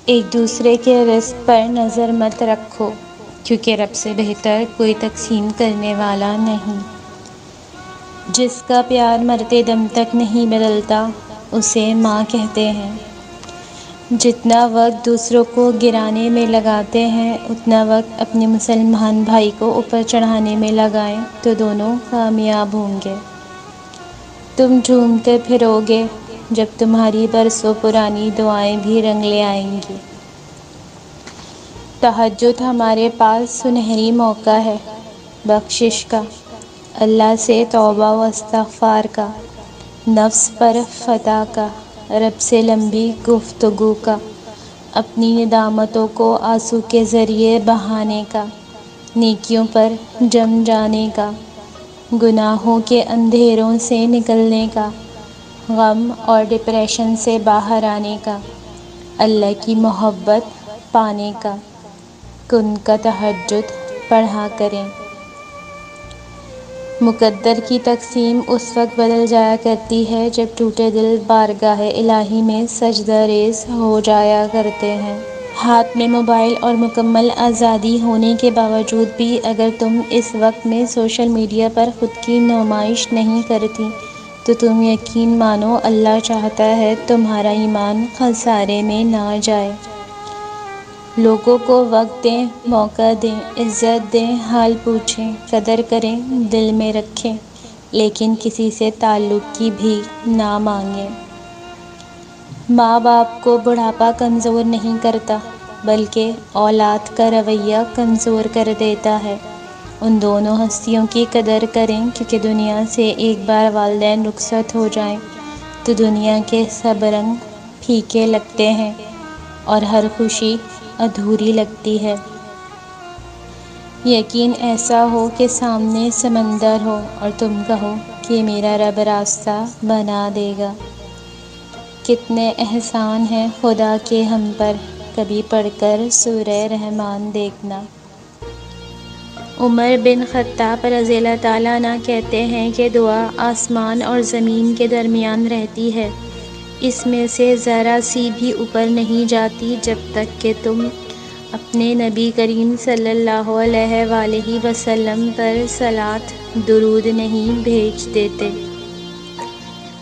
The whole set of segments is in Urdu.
ایک دوسرے کے رزق پر نظر مت رکھو، کیونکہ رب سے بہتر کوئی تقسیم کرنے والا نہیں۔ جس کا پیار مرتے دم تک نہیں بدلتا، اسے ماں کہتے ہیں۔ جتنا وقت دوسروں کو گرانے میں لگاتے ہیں، اتنا وقت اپنے مسلمان بھائی کو اوپر چڑھانے میں لگائیں تو دونوں کامیاب ہوں گے۔ تم جھومتے پھرو گے جب تمہاری برسوں پرانی دعائیں بھی رنگ لے آئیں گی۔ تہجد ہمارے پاس سنہری موقع ہے، بخشش کا، اللہ سے توبہ و استغفار کا، نفس پر فتح کا، رب سے لمبی گفتگو کا، اپنی ندامتوں کو آنسو کے ذریعے بہانے کا، نیکیوں پر جم جانے کا، گناہوں کے اندھیروں سے نکلنے کا، غم اور ڈپریشن سے باہر آنے کا، اللہ کی محبت پانے کا۔ کن کا تہجد پڑھا کریں۔ مقدر کی تقسیم اس وقت بدل جایا کرتی ہے جب ٹوٹے دل بارگاہ الہی میں سجدہ ریز ہو جایا کرتے ہیں۔ ہاتھ میں موبائل اور مکمل آزادی ہونے کے باوجود بھی اگر تم اس وقت میں سوشل میڈیا پر خود کی نمائش نہیں کرتی تو تم یقین مانو اللہ چاہتا ہے تمہارا ایمان خسارے میں نہ جائے۔ لوگوں کو وقت دیں، موقع دیں، عزت دیں، حال پوچھیں، قدر کریں، دل میں رکھیں، لیکن کسی سے تعلق کی بھیک نہ مانگیں۔ ماں باپ کو بڑھاپا کمزور نہیں کرتا، بلکہ اولاد کا رویہ کمزور کر دیتا ہے۔ ان دونوں ہستیوں کی قدر کریں، کیونکہ دنیا سے ایک بار والدین رخصت ہو جائیں تو دنیا کے سب رنگ پھیکے لگتے ہیں اور ہر خوشی ادھوری لگتی ہے۔ یقین ایسا ہو کہ سامنے سمندر ہو اور تم کہو کہ میرا رب راستہ بنا دے گا۔ کتنے احسان ہیں خدا کے ہم پر، کبھی پڑھ کر سورہ رحمان دیکھنا۔ عمر بن خطاب رضی اللہ تعالیٰ عنہ کہتے ہیں کہ دعا آسمان اور زمین کے درمیان رہتی ہے، اس میں سے ذرا سی بھی اوپر نہیں جاتی جب تک کہ تم اپنے نبی کریم صلی اللہ علیہ وآلہ وسلم پر صلاۃ درود نہیں بھیج دیتے۔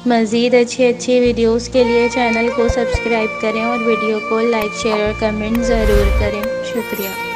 مزید اچھی ویڈیوز کے لیے چینل کو سبسکرائب کریں اور ویڈیو کو لائک، شیئر اور کمنٹ ضرور کریں۔ شکریہ۔